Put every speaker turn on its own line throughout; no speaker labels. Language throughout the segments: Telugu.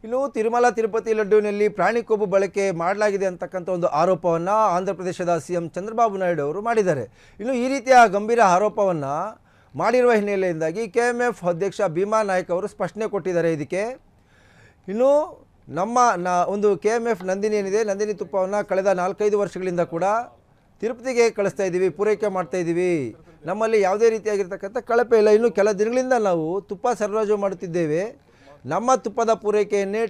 ಇನ್ನು ತಿರುಮಲ ತಿರುಪತಿ ಲಡ್ಡುವಿನಲ್ಲಿ ಪ್ರಾಣಿ ಕೊಬ್ಬು ಬಳಕೆ ಮಾಡಲಾಗಿದೆ ಅಂತಕ್ಕಂಥ ಒಂದು ಆರೋಪವನ್ನು ಆಂಧ್ರಪ್ರದೇಶದ ಸಿಎಂ ಚಂದ್ರಬಾಬು ನಾಯ್ಡು ಅವರು ಮಾಡಿದ್ದಾರೆ. ಇನ್ನು ಈ ರೀತಿಯ ಗಂಭೀರ ಆರೋಪವನ್ನು ಮಾಡಿರುವ ಹಿನ್ನೆಲೆಯಿಂದಾಗಿ ಕೆಎಂಎಫ್ ಅಧ್ಯಕ್ಷ ಭೀಮಾ ನಾಯ್ಕ್ ಅವರು ಸ್ಪಷ್ಟನೆ ಕೊಟ್ಟಿದ್ದಾರೆ. ಇದಕ್ಕೆ ಇನ್ನು ನಮ್ಮ ಒಂದು ಕೆಎಂಎಫ್ ನಂದಿನಿ ಏನಿದೆ, ನಂದಿನಿ ತುಪ್ಪವನ್ನು ಕಳೆದ 4-5 ವರ್ಷಗಳಿಂದ ಕೂಡ ತಿರುಪತಿಗೆ ಕಳಿಸ್ತಾ ಇದ್ದೀವಿ, ಪೂರೈಕೆ ಮಾಡ್ತಾ ಇದ್ದೀವಿ. ನಮ್ಮಲ್ಲಿ ಯಾವುದೇ ರೀತಿಯಾಗಿರ್ತಕ್ಕಂಥ ಕಳಪೆ ಇಲ್ಲ. ಇನ್ನು ಕೆಲ ದಿನಗಳಿಂದ ನಾವು ತುಪ್ಪ ಸರಬರಾಜು ಮಾಡುತ್ತಿದ್ದೇವೆ. ನಮ್ಮ ತುಪ್ಪದ ಪೂರೈಕೆಯನ್ನೇ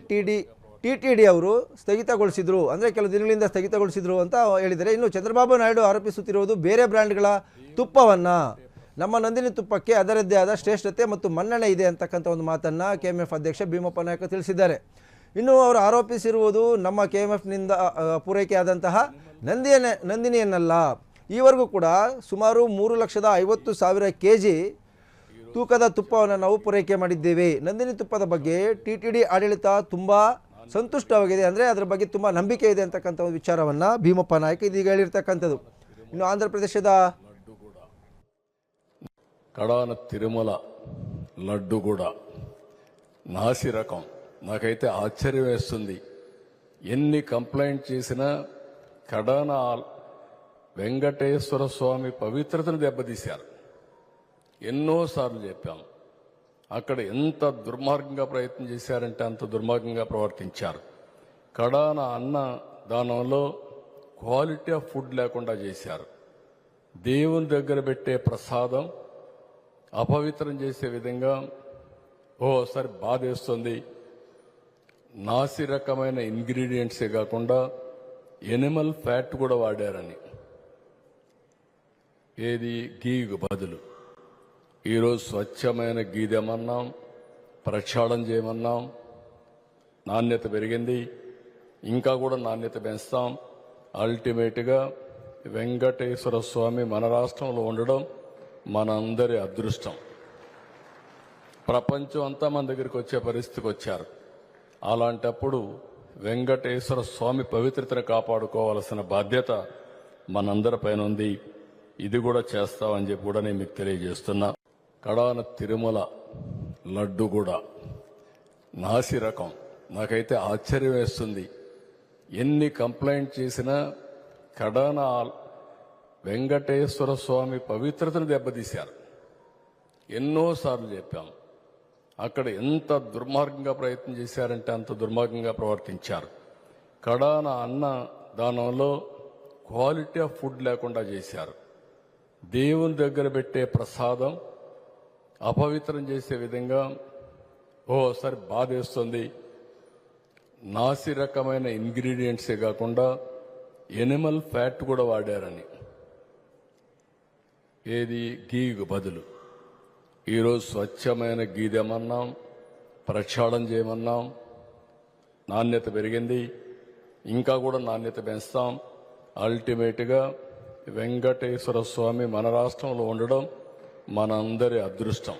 ಟಿಟಿಡಿ ಅವರು ಸ್ಥಗಿತಗೊಳಿಸಿದರು, ಅಂದರೆ ಕೆಲವು ದಿನಗಳಿಂದ ಸ್ಥಗಿತಗೊಳಿಸಿದರು ಅಂತ ಹೇಳಿದ್ದಾರೆ. ಇನ್ನು ಚಂದ್ರಬಾಬು ನಾಯ್ಡು ಆರೋಪಿಸುತ್ತಿರುವುದು ಬೇರೆ ಬ್ರ್ಯಾಂಡ್ಗಳ ತುಪ್ಪವನ್ನು, ನಮ್ಮ ನಂದಿನಿ ತುಪ್ಪಕ್ಕೆ ಅದರದ್ದೇ ಆದ ಶ್ರೇಷ್ಠತೆ ಮತ್ತು ಮನ್ನಣೆ ಇದೆ ಅಂತಕ್ಕಂಥ ಒಂದು ಮಾತನ್ನು ಕೆಎಂಎಫ್ ಅಧ್ಯಕ್ಷ ಭೀಮಪ್ಪ ನಾಯ್ಕ ತಿಳಿಸಿದ್ದಾರೆ. ಇನ್ನು ಅವರು ಆರೋಪಿಸಿರುವುದು ನಮ್ಮ ಕೆಎಂಎಫ್ನಿಂದ ಪೂರೈಕೆಯಾದಂತಹ ನಂದಿನಿಯನ್ನಲ್ಲ. ಈವರೆಗೂ ಕೂಡ ಸುಮಾರು 3,50,000 kg ತೂಕದ ತುಪ್ಪವನ್ನು ನಾವು ಪೂರೈಕೆ ಮಾಡಿದ್ದೇವೆ. ನಂದಿನಿ ತುಪ್ಪದ ಬಗ್ಗೆ ಟಿಟಿಡಿ ಆಡಳಿತ ತುಂಬ ಸಂತುಷ್ಟವಾಗಿದೆ, ಅಂದರೆ ಅದರ ಬಗ್ಗೆ ತುಂಬ ನಂಬಿಕೆ ಇದೆ ಅಂತಕ್ಕಂಥ ಒಂದು ವಿಚಾರವನ್ನು ಭೀಮಪ್ಪ ನಾಯ್ಕ ಇದೀಗ ಹೇಳಿರ್ತಕ್ಕಂಥದ್ದು. ಇನ್ನು ఆంధ్రప్రదేశದ
కడాన తిరుమల లడ్డు కూడా నాసి రకం. నాకైతే ఆశ్చర్యం వేస్తుంది. ఎన్ని కంప్లైంట్ చేసినా కడాన వెంకటేశ్వర స్వామి పవిత్రతను దెబ్బతీశారు. ఎన్నోసార్లు చెప్పాం. అక్కడ ఎంత దుర్మార్గంగా ప్రయత్నం చేశారంటే అంత దుర్మార్గంగా ప్రవర్తించారు. కడాన అన్న దానంలో క్వాలిటీ ఆఫ్ ఫుడ్ లేకుండా చేశారు. దేవుని దగ్గర పెట్టే ప్రసాదం అపవిత్రం చేసే విధంగా ఓసారి బాధేస్తుంది. నాసి రకమైన ఇంగ్రీడియంట్సే కాకుండా ఎనిమల్ ఫ్యాట్ కూడా వాడారని, ఏది గీకు బదులు. ఈరోజు స్వచ్ఛమైన గీ తెమన్నాం, ప్రక్షాళన చేయమన్నాం. నాణ్యత పెరిగింది, ఇంకా కూడా నాణ్యత పెంచుతాం. అల్టిమేట్గా వెంకటేశ్వర స్వామి మన రాష్ట్రంలో ఉండడం మనందరి అదృష్టం. ప్రపంచం అంతా మన దగ్గరికి వచ్చే పరిస్థితికి వచ్చారు. అలాంటప్పుడు వెంకటేశ్వర స్వామి పవిత్రతను కాపాడుకోవాల్సిన బాధ్యత మనందరిపైన ఉంది. ఇది కూడా చేస్తామని చెప్పి కూడా నేను మీకు తెలియజేస్తున్నా. కడాన తిరుమల లడ్డు కూడా నాసి రకం. నాకైతే ఆశ్చర్యం వేస్తుంది. ఎన్ని కంప్లైంట్ చేసినా కడాన వెంకటేశ్వర స్వామి పవిత్రతను దెబ్బతీశారు. ఎన్నోసార్లు చెప్పాం. అక్కడ ఎంత దుర్మార్గంగా ప్రయత్నం చేశారంటే అంత దుర్మార్గంగా ప్రవర్తించారు. కడాన అన్న దానంలో క్వాలిటీ ఆఫ్ ఫుడ్ లేకుండా చేశారు. దేవుని దగ్గర పెట్టే ప్రసాదం అపవిత్రం చేసే విధంగా ఓసారి బాధేస్తుంది. నాసి రకమైన ఇంగ్రీడియంట్సే కాకుండా ఎనిమల్ ఫ్యాట్ కూడా వాడారని, ఏది గీకు బదులు. ఈరోజు స్వచ్ఛమైన గీ తెమన్నాం, ప్రక్షాళన చేయమన్నాం. నాణ్యత పెరిగింది, ఇంకా కూడా నాణ్యత పెంచుతాం. అల్టిమేట్గా వెంకటేశ్వర స్వామి మన రాష్ట్రంలో ఉండడం మనందరి అదృష్టం.